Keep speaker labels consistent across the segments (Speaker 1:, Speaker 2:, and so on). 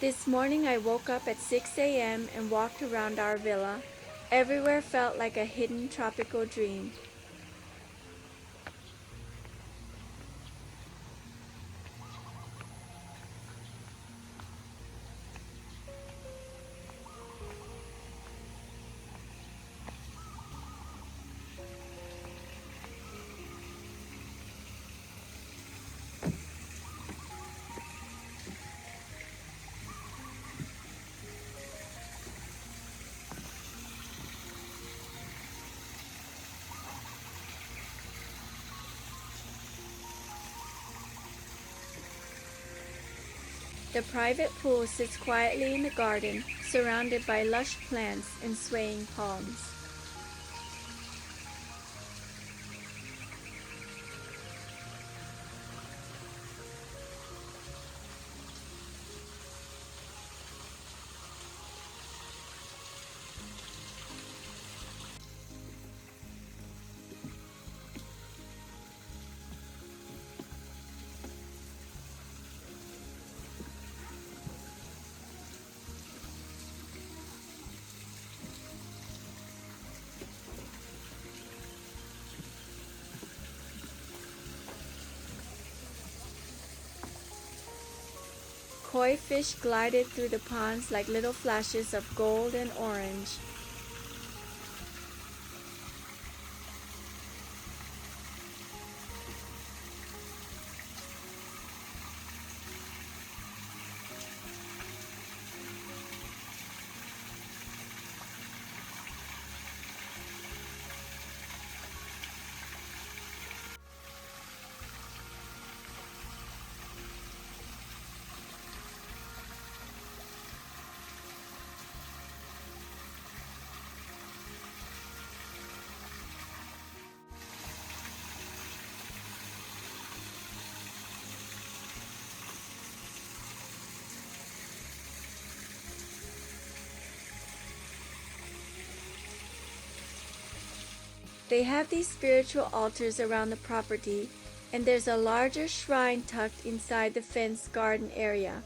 Speaker 1: This morning I woke up at 6 a.m. and walked around our villa. Everywhere felt like a hidden tropical dream. The private pool sits quietly in the garden, surrounded by lush plants and swaying palms. Koi fish glided through the ponds like little flashes of gold and orange. They have these spiritual altars around the property, and there's a larger shrine tucked inside the fenced garden area.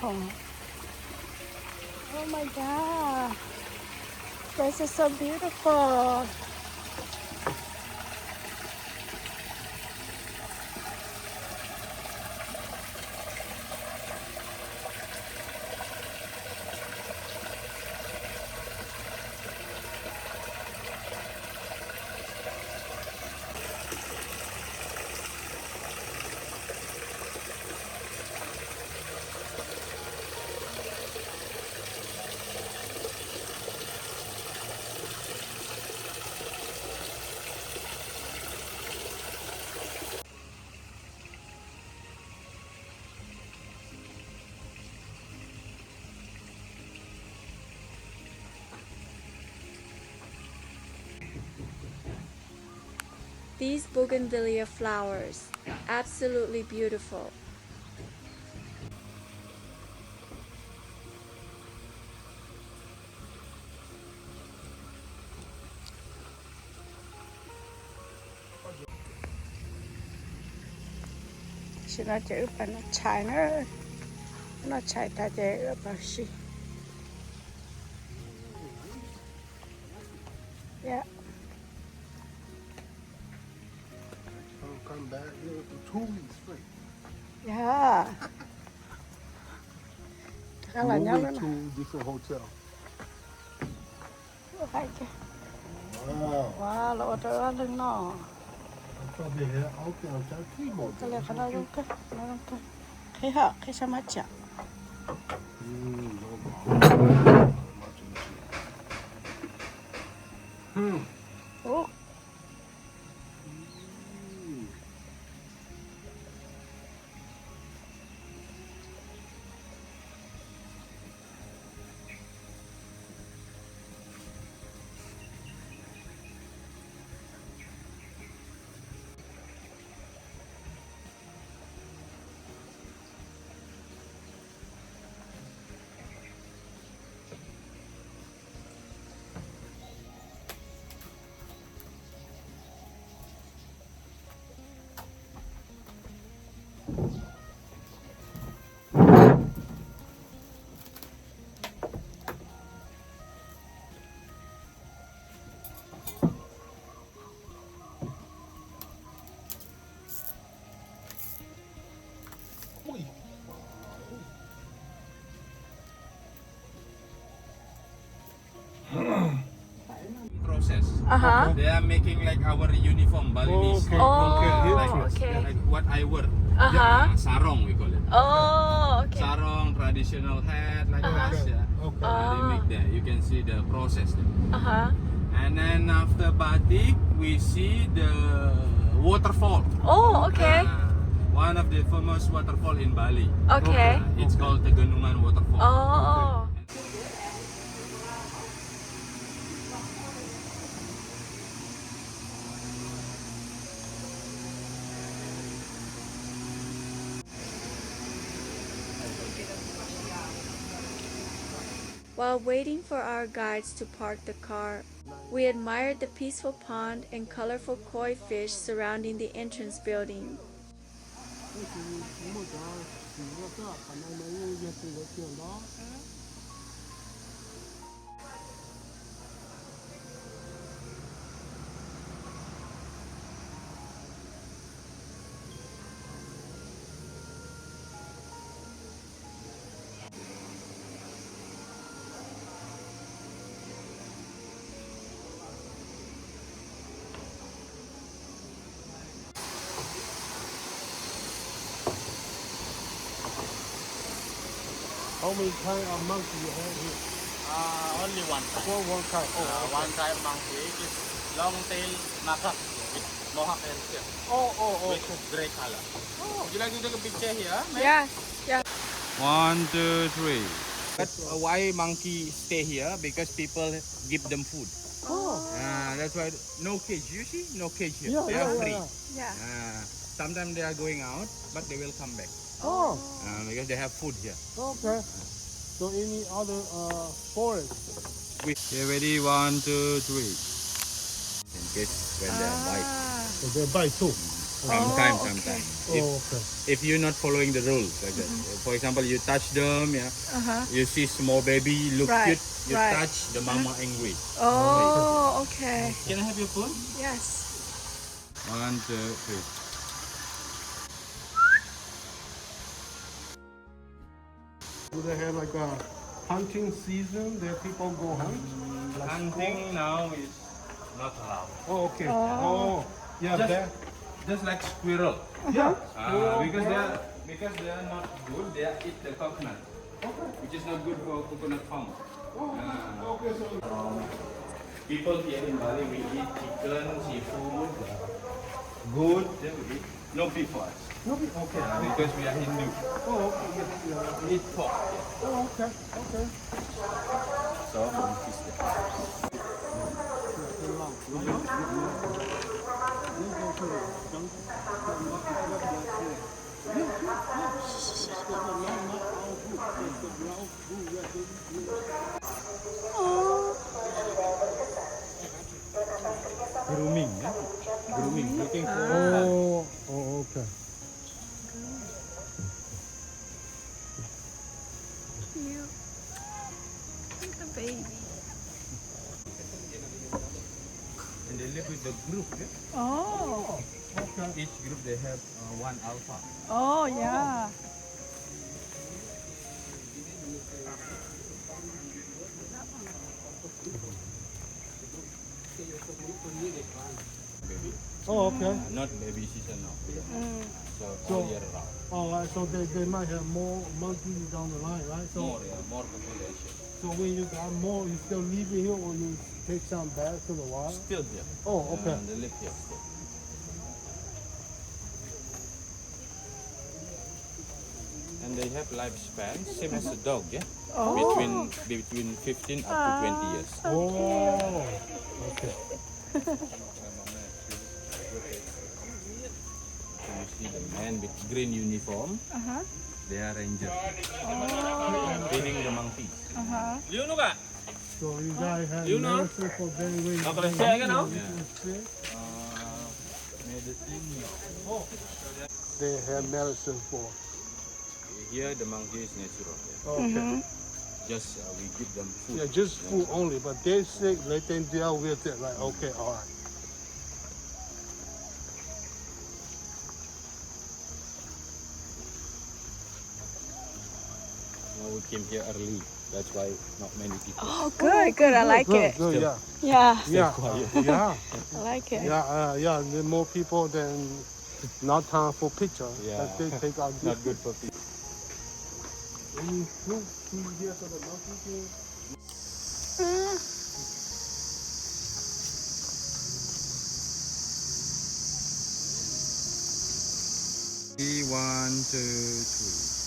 Speaker 2: Oh, oh my God, this is so beautiful.
Speaker 1: These bougainvillea flowers, absolutely beautiful.
Speaker 2: She not chữ và nó chạy nó chạy ta để bà she. Yeah.
Speaker 3: 2 weeks straight.
Speaker 2: Yeah. Tegalalang
Speaker 3: Moving
Speaker 2: Rice
Speaker 3: to different hotel.
Speaker 2: Terrace.
Speaker 3: Wow.
Speaker 2: Wow, là Tegalalang nó.
Speaker 3: Probably here. Okay, I'm trying to keep on.
Speaker 2: Kaya ka na ka. Kaya kaya sa matcha.
Speaker 3: No problem.
Speaker 2: Oh.
Speaker 4: Process.
Speaker 1: Uh-huh.
Speaker 4: They are making like our uniform Balinese.
Speaker 3: Okay.
Speaker 1: Oh, okay.
Speaker 4: Like what I wear.
Speaker 1: Uh-huh.
Speaker 4: Sarong we call it.
Speaker 1: Oh, okay.
Speaker 4: Sarong, traditional hat, like that. Yeah.
Speaker 3: Okay.
Speaker 4: They make that. You can see the process there.
Speaker 1: Uh-huh.
Speaker 4: And then after batik, we see the waterfall.
Speaker 1: Oh, okay.
Speaker 4: One of the famous waterfall in Bali.
Speaker 1: Okay.
Speaker 4: It's called Tegenungan Waterfall.
Speaker 1: Oh. While waiting for our guides to park the car, we admired the peaceful pond and colorful koi fish surrounding the entrance building.
Speaker 3: How many kind of monkey you have here?
Speaker 4: Only one type.
Speaker 3: One kind.
Speaker 4: One type monkey is long tail macaque with mohawk and tail. With gray color. Would you like to take a picture here?
Speaker 1: Yes. Yeah.
Speaker 4: 1, 2, 3. But why monkey stay here? Because people give them food. That's why no cage. You see, no cage here. They are free.
Speaker 1: Yeah.
Speaker 4: Sometimes they are going out, but they will come back because they have food here.
Speaker 3: Okay. So any other forest?
Speaker 4: Okay, ready? 1, 2, 3. In case when they bite.
Speaker 3: So they bite too.
Speaker 4: Sometimes.
Speaker 3: Okay.
Speaker 4: If you're not following the rules, like that. For example, you touch them, you see small baby look
Speaker 1: Right,
Speaker 4: cute, you
Speaker 1: right.
Speaker 4: touch the mama angry.
Speaker 1: Oh, okay.
Speaker 4: Can I have your phone?
Speaker 1: Yes.
Speaker 4: 1, 2, 3.
Speaker 3: Do they have like a hunting season that people go hunt? Like
Speaker 4: Hunting now is not allowed.
Speaker 3: Oh, okay. Oh, yeah.
Speaker 4: Just like squirrel.
Speaker 3: Yeah.
Speaker 4: Because they are not good, they eat the coconut, which is not good for coconut farm.
Speaker 3: Okay, so
Speaker 4: People here in Bali, we eat chicken, seafood, good, then we eat. No beef for us.
Speaker 3: okay.
Speaker 4: Because we are Hindu.
Speaker 3: Oh, okay. Yeah.
Speaker 4: Eat pork.
Speaker 3: Oh, okay. Okay.
Speaker 4: So, we feast them. Grooming, grooming, looking for
Speaker 3: Okay.
Speaker 1: Cute. Look at the baby.
Speaker 4: and they live with the group.
Speaker 1: Oh.
Speaker 3: Okay.
Speaker 4: Each group they have one alpha.
Speaker 2: Oh, yeah.
Speaker 4: Baby.
Speaker 3: Oh, okay.
Speaker 4: Not baby season now.
Speaker 2: Mm.
Speaker 4: So all year round.
Speaker 3: All right, so they might have more monkeys down the line, right? So,
Speaker 4: More, yeah, more population.
Speaker 3: so when you got more, you still leave it here or you take some back to the wild?
Speaker 4: Still here.
Speaker 3: Oh, okay.
Speaker 4: They live here still. And they have lifespan same as a dog, yeah.
Speaker 2: Oh.
Speaker 4: Between 15 up to 20 years.
Speaker 3: Oh, okay.
Speaker 4: So you see the man with green uniform.
Speaker 2: Uh-huh.
Speaker 4: They are ranger.
Speaker 2: Oh.
Speaker 4: Cleaning the monkeys.
Speaker 2: Uh-huh.
Speaker 3: So you guys have
Speaker 5: You know?
Speaker 3: medicine for very, very
Speaker 5: How can I say again now?
Speaker 4: Medicine, no.
Speaker 3: Oh, they have medicine for.
Speaker 4: Here the monkey is natural. Yeah.
Speaker 3: Okay.
Speaker 2: Mhm.
Speaker 4: Just we give them food.
Speaker 3: Yeah, just food only, but they're sick, let them deal with it. Like, okay, all right.
Speaker 4: Now we came here early. That's why not many people.
Speaker 2: Oh, good, good. I like
Speaker 3: Good,
Speaker 2: it.
Speaker 3: good, yeah.
Speaker 2: Yeah,
Speaker 3: Yeah, yeah,
Speaker 2: I like it.
Speaker 3: yeah, yeah. There more people than not time for picture.
Speaker 4: Yeah.
Speaker 3: That they take out
Speaker 4: Not good for people.
Speaker 3: Any fruit here so the monkey can.
Speaker 4: One, two, three.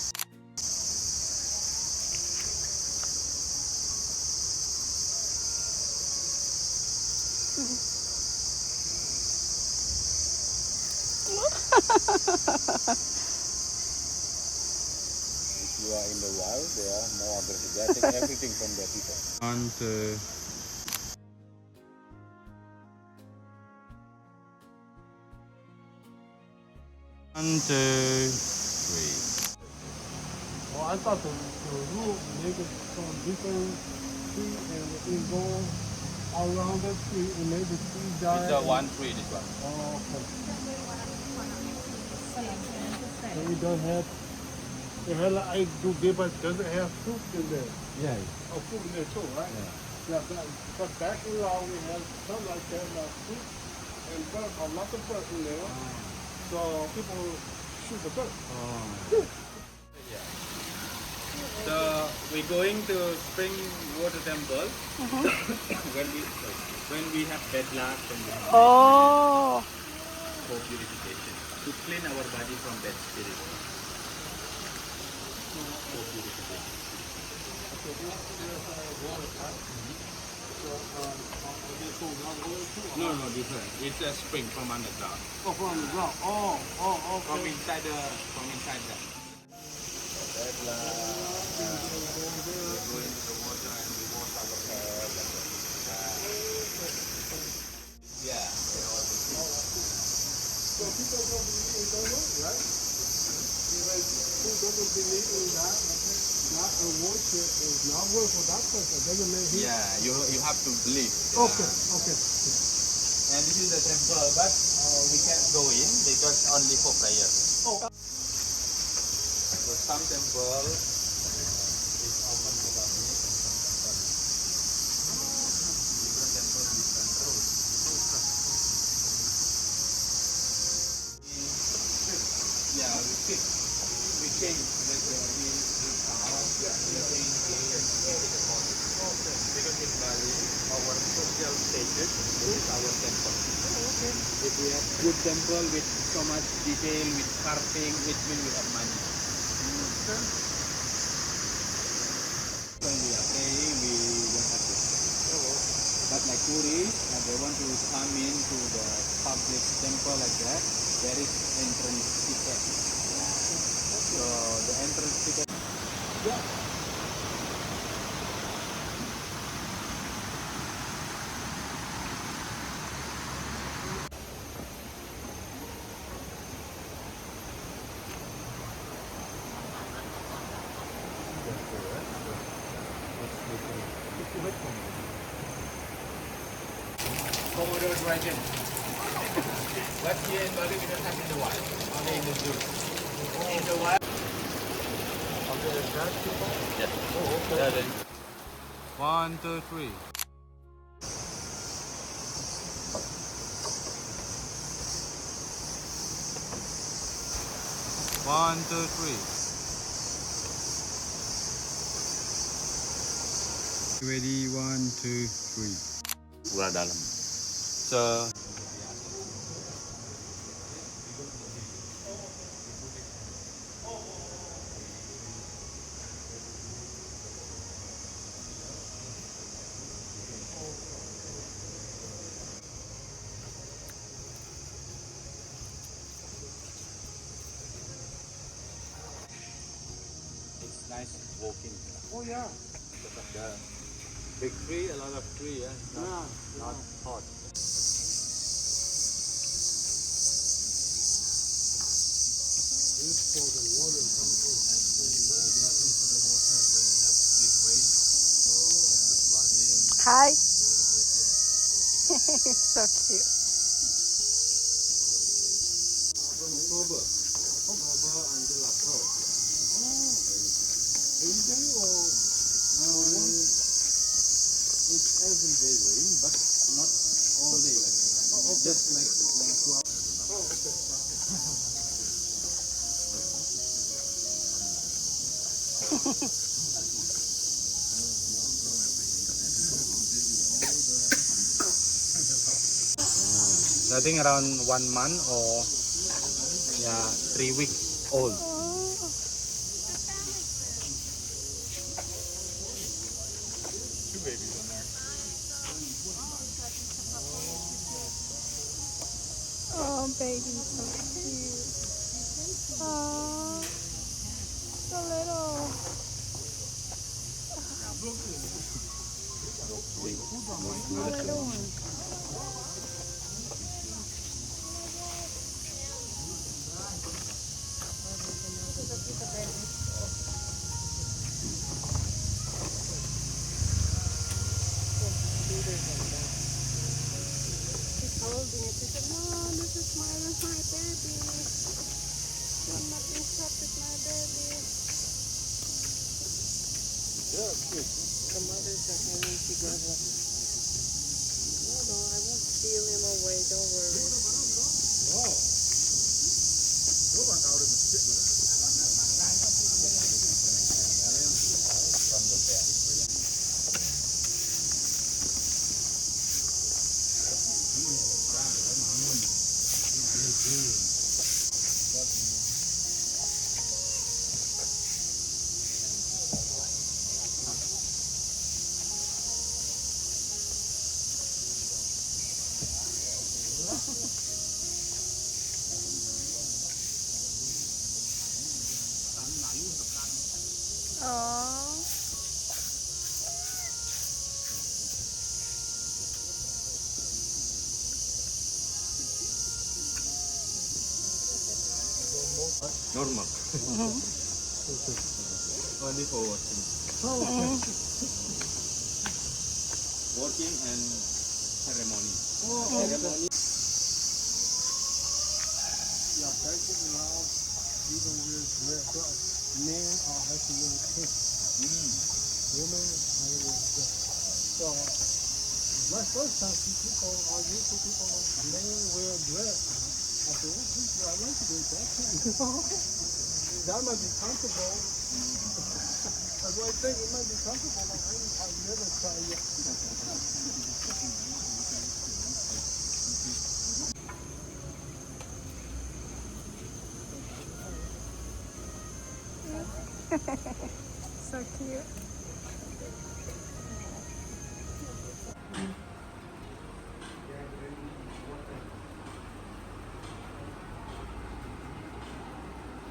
Speaker 4: If you are in the wild, they are more aggressive. They are taking everything from the people. One, two. One, two, three.
Speaker 3: Oh, I thought the rule make it from different tree and it go around the tree and make the tree die.
Speaker 4: It's a one tree, this one.
Speaker 3: Oh, okay. So it don't have. It has like I do give, but doesn't have fruit in there.
Speaker 4: Yeah.
Speaker 3: Oh, fruit in there too, right?
Speaker 4: Yeah.
Speaker 3: Yeah, but back in law we have something like that, like fruit and bird, a lot of bird in there. So people shoot the bird.
Speaker 5: So we're going to Spring Water Temple when we have bad luck and we have
Speaker 2: Oh.
Speaker 5: for purification to clean our body from bad spirit. For purification.
Speaker 4: No, different. It's a spring from underground.
Speaker 3: Oh, from the ground. Oh,
Speaker 4: From
Speaker 3: okay.
Speaker 4: inside the. Go into the water and we wash our hair. Yeah.
Speaker 3: So people don't believe in God, right? Even who doesn't believe in that, not a worship is not work for that person. Doesn't make him.
Speaker 4: Yeah, you have to believe.
Speaker 3: Okay.
Speaker 4: And this is the temple, but we can't go in because only for prayer.
Speaker 3: Oh.
Speaker 4: So some temple is open to public and some different temple, different rules. Yeah, we change like because in Bali our social status is our temple. If we have good temple with so much detail, with carving, it means we have money. When we are praying, we don't have to pay. But like tourists, and they want to come into the public temple like that, there is entrance ticket. So the entrance ticket. Komodo dragon. But here in Bali, we don't have in the wild, only in the zoo. In the wild.
Speaker 3: Okay, is that people?
Speaker 4: Yes.
Speaker 3: Oh, okay.
Speaker 4: Yeah, then. 1, 2, 3. One, two, three. Ready, 1, 2, 3. Gula dalam. So it's nice walking.
Speaker 3: Oh, yeah.
Speaker 4: Because of the big tree, a lot of tree, yeah. It's not, not hot.
Speaker 3: This for the water comes in.
Speaker 2: Hi. It's so cute.
Speaker 4: From October until October.
Speaker 3: Every day or
Speaker 4: It's every day rain, but not all day like just like 2 hours. I think around 1 month or 3 weeks old. Two babies in there.
Speaker 2: Oh, baby, so cute. Oh, so little. A little one. She's holding it. She said, "Mom, this is my baby. I'm not being touched with my baby." The mothers are hanging together. No, I won't steal him away. Don't worry. Oh.
Speaker 4: Normal. Only for working. Working and ceremony. Ceremony.
Speaker 3: yeah, banquet lounge, even wear dress up. Men have to wear pink. Women have to wear dress. So my first time see people, I used to people, men wear dress. I said, well, I like to do that too. That might be comfortable. That's why I think it might be comfortable, but I've never tried yet.
Speaker 2: So cute.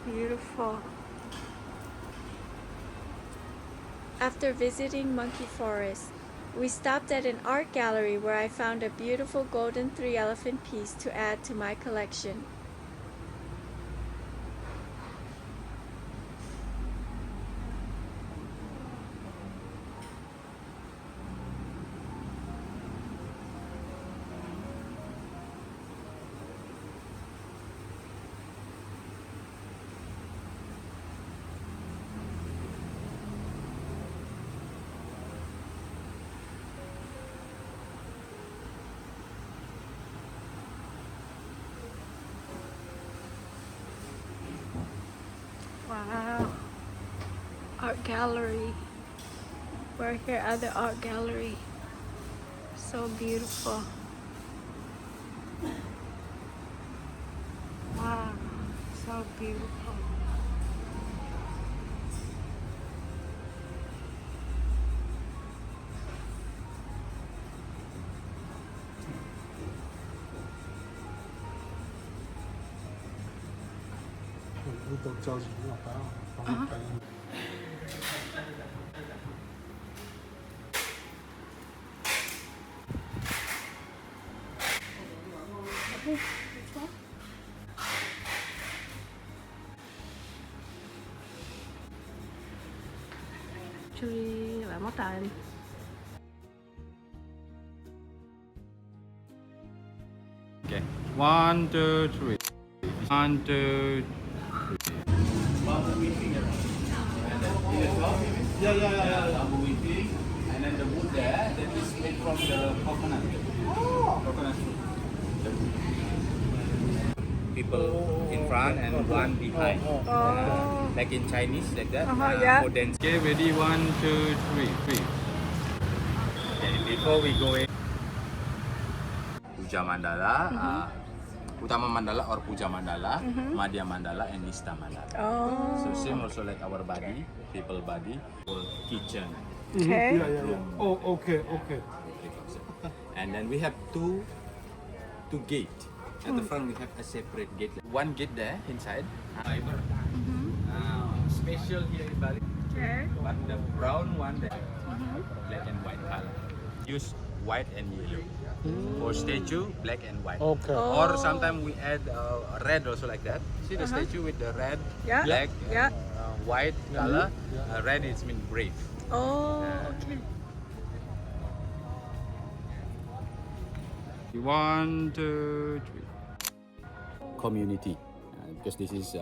Speaker 2: Beautiful.
Speaker 1: After visiting Monkey Forest, we stopped at an art gallery where I found a beautiful golden 3-elephant piece to add to my collection. Wow. Art gallery. We're here at the art gallery. So beautiful. Wow. So beautiful.
Speaker 6: Chui lại mất tài đi.
Speaker 5: Okay. 1, 2, 3. 1, 2.
Speaker 4: Bamboo weaving, and then the wood there that is made from the coconut. Coconut fruit. People in front and one behind. Like in Chinese, like that.
Speaker 1: Yeah.
Speaker 4: For dance.
Speaker 5: Okay, ready? 1, 2, 3.
Speaker 4: Okay, before we go in, Puja Mandala, Utama Mandala or Puja Mandala, Madhya Mandala, and Nista Mandala.
Speaker 1: Oh.
Speaker 4: So same also like our body, people body, or kitchen.
Speaker 1: Okay.
Speaker 3: Oh, okay.
Speaker 4: And then we have two gate. At the front we have a separate gate. One gate there inside. Fiber. Special here in Bali.
Speaker 1: Okay.
Speaker 4: But the brown one there, black and white color. Use white and yellow. For statue, black and white.
Speaker 3: Okay.
Speaker 4: Or sometimes we add red also like that. See the statue with the red,
Speaker 1: Yeah.
Speaker 4: black,
Speaker 1: Yeah.
Speaker 4: white color. Red is mean brave.
Speaker 1: Oh. Okay.
Speaker 5: 1, 2, 3.
Speaker 4: Community, because this is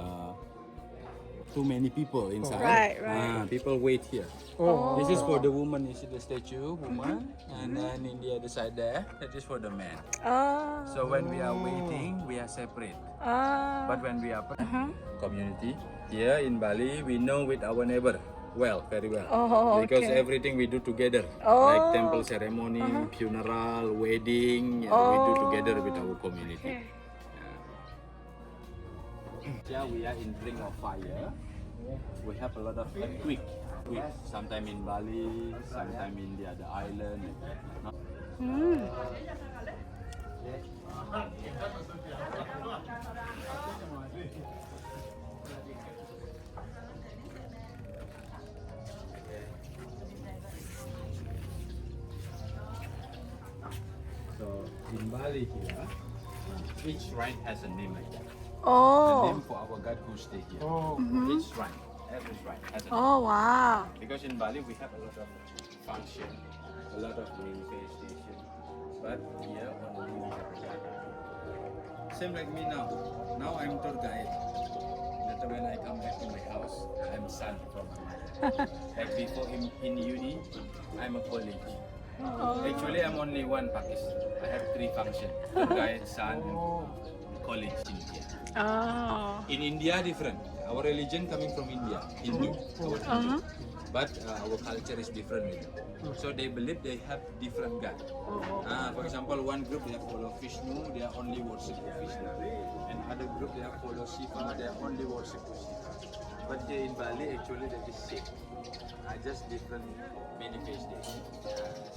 Speaker 4: too many people inside.
Speaker 1: Right.
Speaker 4: People wait here.
Speaker 3: Oh.
Speaker 4: This is for the woman. You see the statue, woman, and then in the other side there, that is for the man.
Speaker 1: Oh.
Speaker 4: So when we are waiting, we are separate. But when we are community here in Bali, we know with our neighbor very well.
Speaker 1: Oh,
Speaker 4: Because
Speaker 1: okay.
Speaker 4: everything we do together,
Speaker 1: Oh.
Speaker 4: like temple ceremony, funeral, wedding, we do together with our community.
Speaker 1: Okay.
Speaker 4: Yeah, we are in ring of fire. We have a lot of earthquake. Sometime in Bali, sometime in the other island. So in Bali here, each shrine has a name like that. The
Speaker 1: Oh.
Speaker 4: name for our God who stay here.
Speaker 3: Oh.
Speaker 4: Each shrine, every shrine has a name.
Speaker 1: Oh, wow.
Speaker 4: Because in Bali we have a lot of function, a lot of manifestation. But here only we have a God. Same like me now. Now I'm tour guide. Later when I come back to my house, I'm son from my mother. Like before in uni, I'm a college. Actually, I'm only one Pakistan. I have three functions: tour guide, son, and college in India.
Speaker 1: Oh.
Speaker 4: In India, different. Our religion coming from India, Hindu, our Hindu. But our culture is different with them. So they believe they have different God. For example, one group they follow Vishnu, they are only worship Vishnu. And other group they follow Shiva, they are only worship Shiva. But here in Bali, actually that is same. Just different manifestation.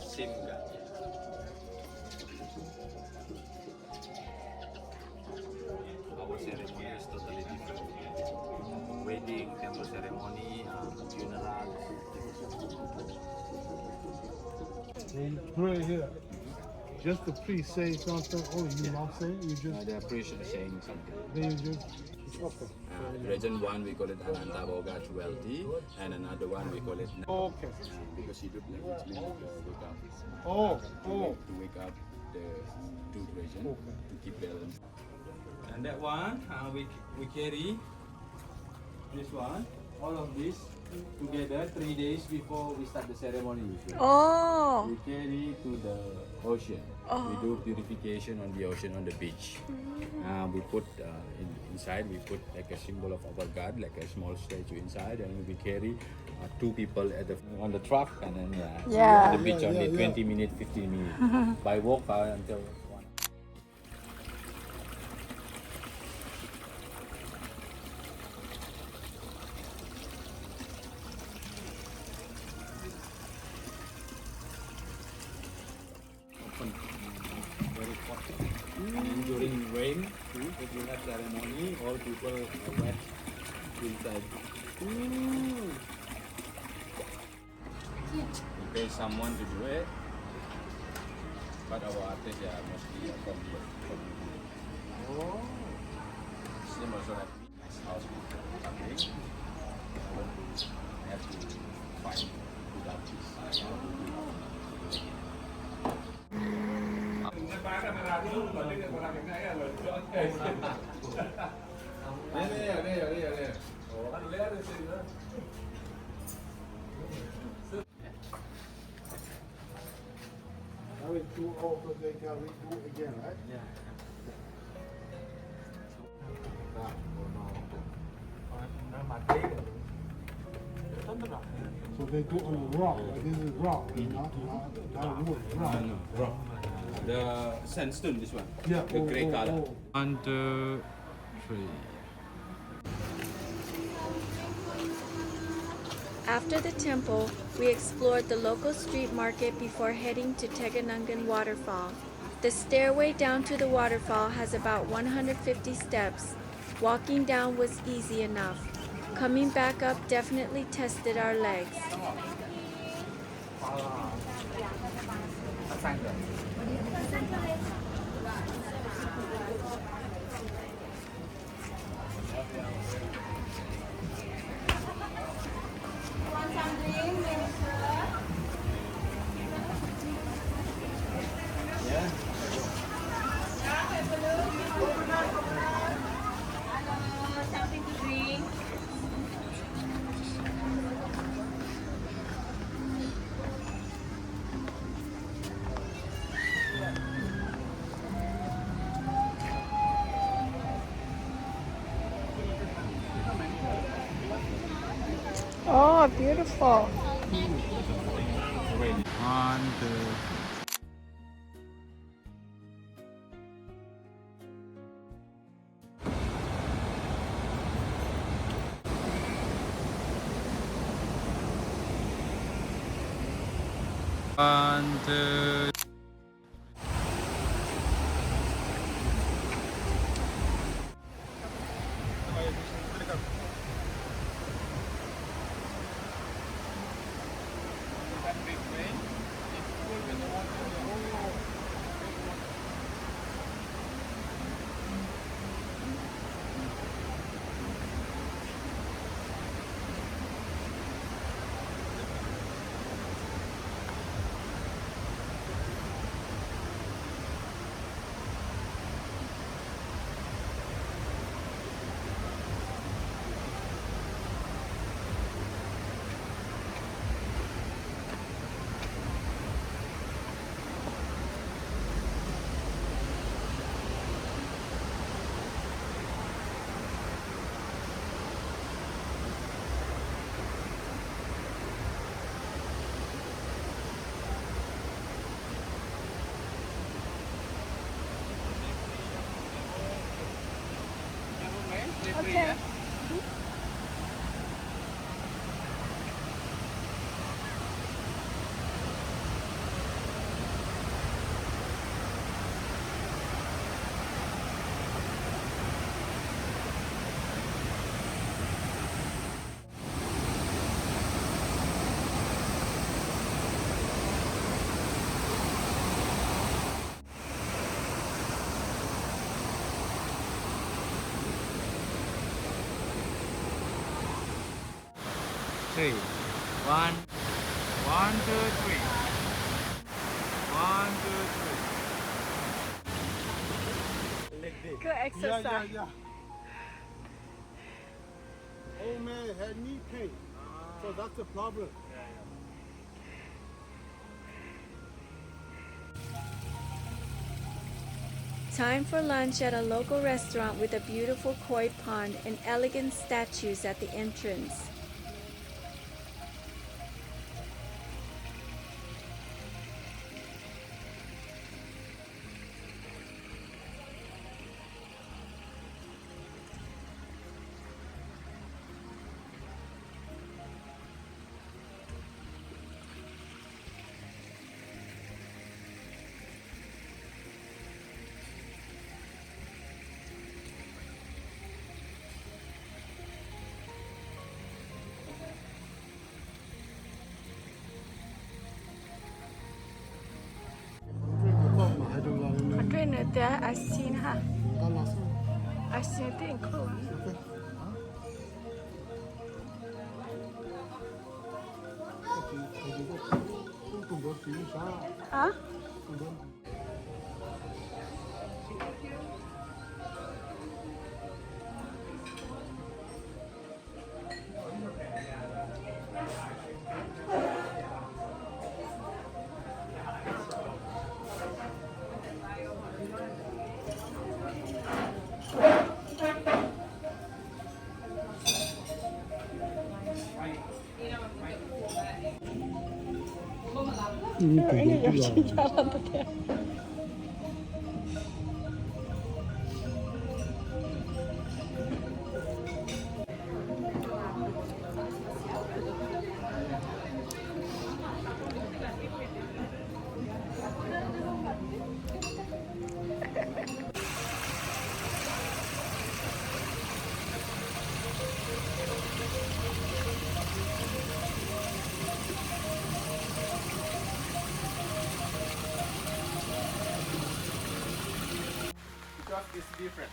Speaker 4: Same God. Our ceremony is totally different. Wedding, temple ceremony, funeral.
Speaker 3: When you pray here, just the priest say something. Oh, you not saying? You just
Speaker 4: They appreciate saying something.
Speaker 3: then you just okay.
Speaker 4: Region 1 we call it Ananta Boga Wealthy, and another one we call it
Speaker 3: Okay.
Speaker 4: because he look like it's meant to wake up.
Speaker 3: Oh.
Speaker 4: To wake up the two region to keep balance. And that one we carry this one all of this together 3 days before we start the ceremony usually.
Speaker 1: Oh.
Speaker 4: We carry to the ocean. We do purification on the ocean, on the beach. We put inside, we put like a symbol of our God, like a small statue inside, and we carry 2 people on the truck, and then
Speaker 1: Yeah.
Speaker 4: the beach only
Speaker 3: yeah.
Speaker 4: 20 minutes, 15 minutes. By walk until 1. Open, very hot. And during rain, if you have ceremony, all people are wet inside. We pay someone to do it, but our artists are mostly from here. Same also have nice house with something. I want to have to find good artists.
Speaker 3: Now it's too old, so they can redo it again, right? So they do on the rock, like this is rock, not wood, rock.
Speaker 4: No, rock. The sandstone, this one.
Speaker 3: Yeah.
Speaker 4: The grey color.
Speaker 5: 1, 2, 3.
Speaker 1: After the temple, we explored the local street market before heading to Tegenungan Waterfall. The stairway down to the waterfall has about 150 steps. Walking down was easy enough. Coming back up definitely tested our legs.
Speaker 6: Something to drink.
Speaker 1: Oh, beautiful.
Speaker 5: 1, 2. One, two.
Speaker 1: Okay.
Speaker 5: Three. One, 1, 2, 3. 1, 2, 3.
Speaker 1: Good exercise.
Speaker 3: Yeah. Oh, old man had knee pain. So that's the problem.
Speaker 1: Time for lunch at a local restaurant with a beautiful koi pond and elegant statues at the entrance. Drink it there, I seen her. I seen it include. Huh? Ini yang jalan tadi.
Speaker 4: Because it's different.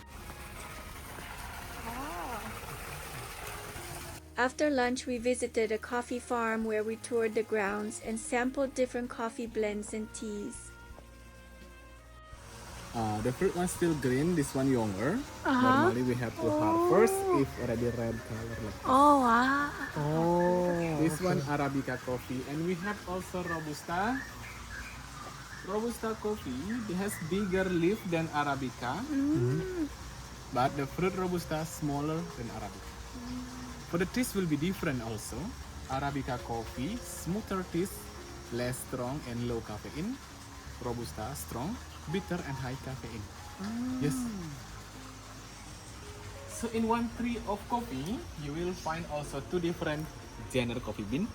Speaker 1: After lunch, we visited a coffee farm where we toured the grounds and sampled different coffee blends and teas.
Speaker 4: The fruit one still green, this one younger. Normally we have to harvest if already red color. Like
Speaker 1: Oh, wow.
Speaker 4: this one Arabica coffee, and we have also Robusta. Robusta coffee, it has bigger leaf than Arabica, but the fruit Robusta smaller than Arabica. For the taste will be different also. Arabica coffee, smoother taste, less strong and low caffeine. Robusta strong, bitter and high caffeine. Yes. So in one tree of coffee, you will find also two different genre coffee bean,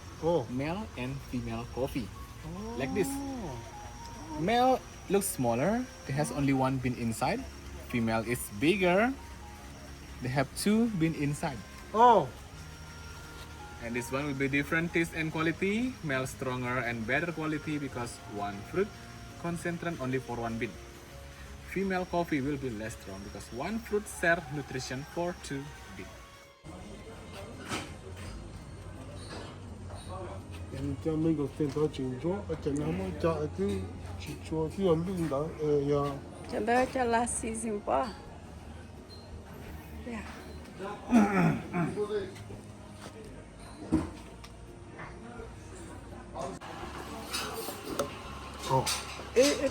Speaker 4: male and female coffee. Like this. Male looks smaller, it has only one bean inside. Female is bigger, they have two bean inside. And this one will be different taste and quality. Male stronger and better quality because one fruit concentrate only for one bean. Female coffee will be less strong because one fruit share nutrition for two bean.
Speaker 1: Just last season, wow. Yeah.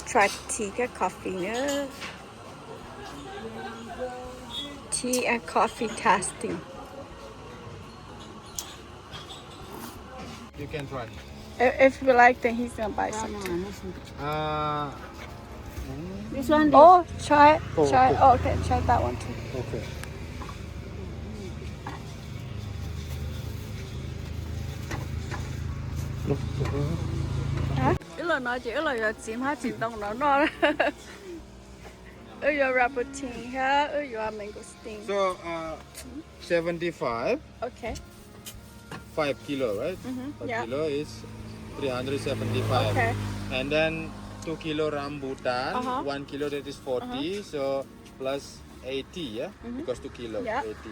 Speaker 1: Try tea and coffee. Tea and coffee tasting.
Speaker 4: You can try.
Speaker 1: If you like, then he's gonna buy something.
Speaker 2: This one.
Speaker 1: Oh, try it. Try it. Oh, okay, try that one too.
Speaker 3: Okay.
Speaker 1: Là nói chỉ là giờ chìm hát chìm đông nó your rappuccino here, your mangosteen.
Speaker 6: So 75,
Speaker 1: Okay.
Speaker 6: 5 kilo, right? 5
Speaker 1: yeah.
Speaker 6: kilo is 375.
Speaker 1: Okay.
Speaker 6: And then 2 kilo rambutan, 1 kilo that is 40, so plus 80, yeah? Because 2 kilo,
Speaker 1: Yeah.
Speaker 6: 80.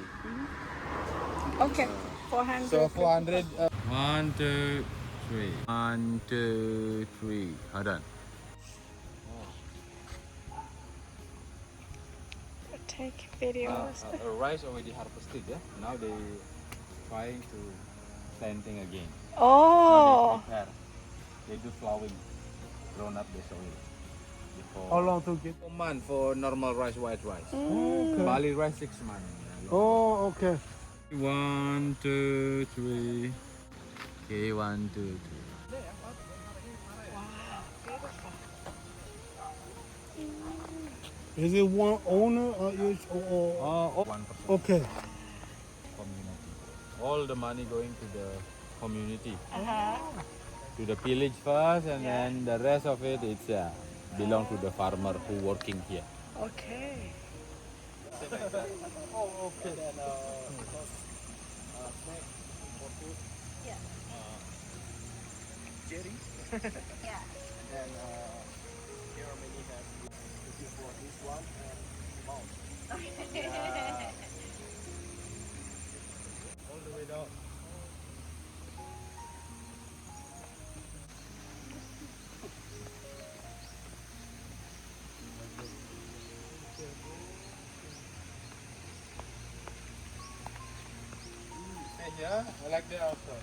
Speaker 1: Okay. 400.
Speaker 6: So 400.
Speaker 4: 1, 2, 3. 1, 2, 3. Hold on.
Speaker 1: Take videos.
Speaker 6: Rice already harvested, yeah? Now they trying to planting again. Now
Speaker 1: Oh.
Speaker 6: they prepare. They do flowering, grown up the soil.
Speaker 3: How long to get?
Speaker 6: 4 months for normal rice, white rice.
Speaker 3: Okay.
Speaker 6: Bali rice 6 months.
Speaker 3: Oh, okay.
Speaker 6: 1, 2, 3. Okay, 1, 2, 3.
Speaker 3: Is it one owner or is or
Speaker 6: 1%.
Speaker 3: okay?
Speaker 6: Community. All the money going to the community.
Speaker 1: Uh-huh.
Speaker 6: To the village first, and then the rest of it it's belong to the farmer who working here.
Speaker 1: Okay.
Speaker 3: Oh, okay.
Speaker 4: Cherry.
Speaker 1: Yeah.
Speaker 4: And here many have looking for this one and mouse. All the way down.
Speaker 6: And yeah, I like that also.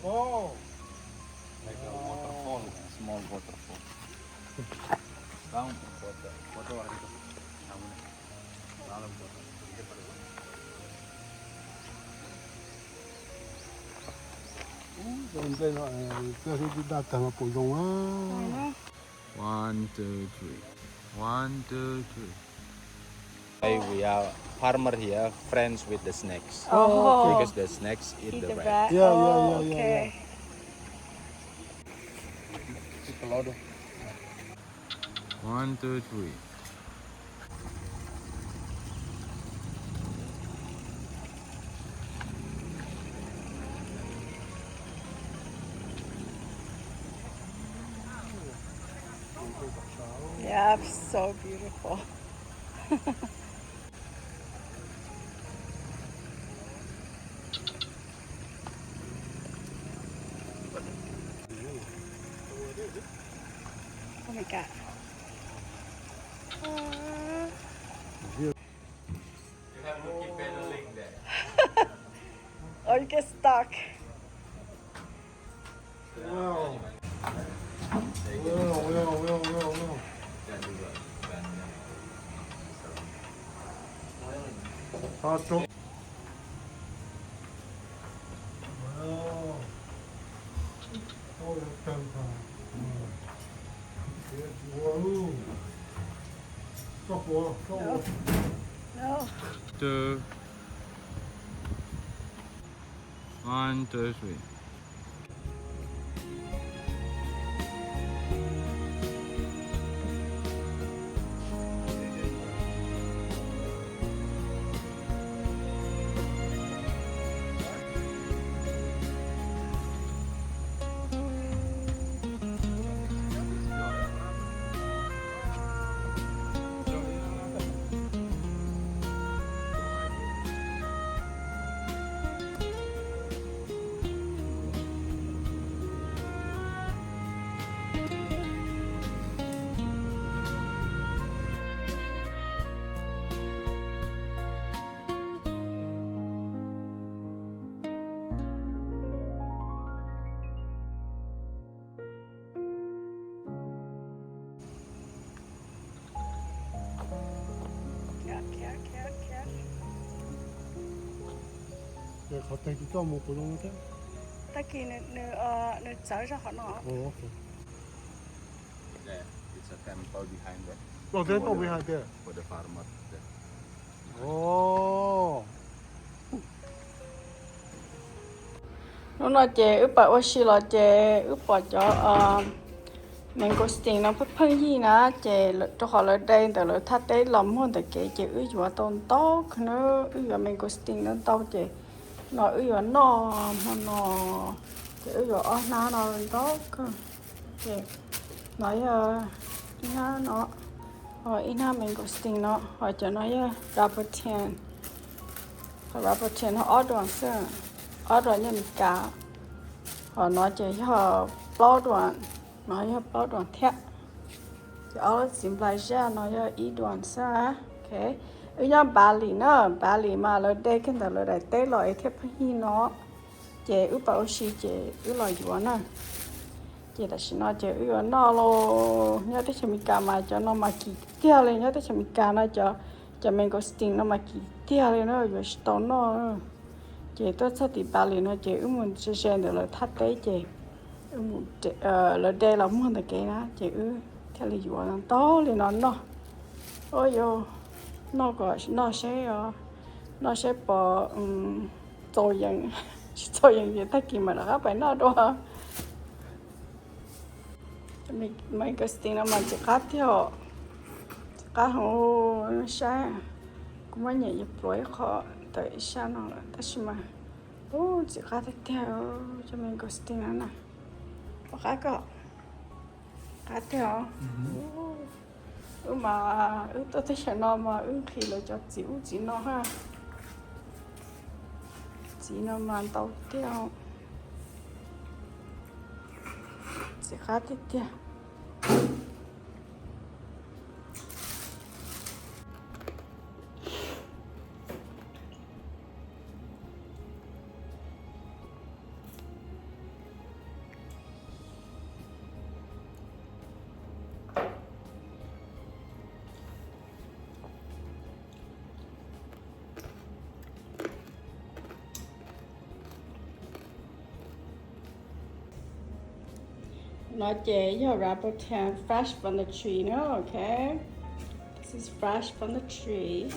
Speaker 3: Oh.
Speaker 6: Like a waterfall, a small waterfall. Down water, water itu. Dalam water.
Speaker 3: Đây là cái đặt thằng mà bồi dùng á.
Speaker 6: 1, 2, 3. 1, 2, 3. We are farmer here, friends with the snakes.
Speaker 1: Oh.
Speaker 6: Because the snakes eat the rat.
Speaker 1: rat.
Speaker 3: Yeah,
Speaker 1: Oh,
Speaker 3: yeah.
Speaker 1: okay.
Speaker 3: It's a lot of.
Speaker 6: 1, 2, 3.
Speaker 1: Yeah, so beautiful. Oh my god.
Speaker 6: You have to keep pedaling there.
Speaker 1: Or you get stuck.
Speaker 3: Wow. Well. Hot dog. Wow. Oh, that's kind of fun. Whoa. Stop.
Speaker 1: No.
Speaker 6: 2. 1, 2, 3.
Speaker 1: Cat.
Speaker 3: 네, 갑자기 뭐 보는 거죠?
Speaker 1: Taki nu chở ra khỏi nó.
Speaker 3: Oh, okay.
Speaker 6: There, it's a temple behind that.
Speaker 3: Oh, temple behind there.
Speaker 6: For the farmer. There.
Speaker 3: Oh.
Speaker 1: Nó nói chè ướp bạc quá xí là chè ướp bạc cho mình có tiền nó phân gì nè chè cho họ lại đây từ lại thắt đấy làm hơn từ chè ướp vừa tôn to nó ướp vừa mình có tiền nó to chè nó ướp vừa nó mà nó chè ướp vừa nó to chè nói nó hỏi mình có tiền nó hỏi cho nó rubber tan nó ở đoạn sơn ở đoạn nhân cả họ nói chỉ họ bao đoạn nói bao đoạn thép chỉ ở xin lại ra nói ý đoạn xa okay
Speaker 2: ở nhà Bali mà là đây cái đó là đại tế loại thế phải hi nó chế ở bảo sĩ chế ở loại gì nè chế là xin nó chế ở nó lo nhớ tới chấm cá mà cho nó mà kỹ tiêu lên nhớ tới chấm cá nó cho mình có sting nó mà kỹ tiêu lên nó rồi tao nó chế tôi sẽ đi Bali nó chế ở muốn chơi được là thắt tế chế ở muốn là đây là muốn được cái đó chế ở theo lý do nó to lên nó ôi yo nó sẽ bỏ做人嘢得見咪啦，俾那多咪個 sting 啦，咪只卡條，卡好晒，咁樣嘢背可對上啦，但是嘛，哦，只卡得條，就咪個 sting 啦，我卡條，mà tôi thấy sẽ nó mà khi là cho chịu nó ha chỉ nó mà tàu tiêu sẽ khá tiếp theo nó chế cho wrapper tan fresh from the tree no okay this is fresh from the tree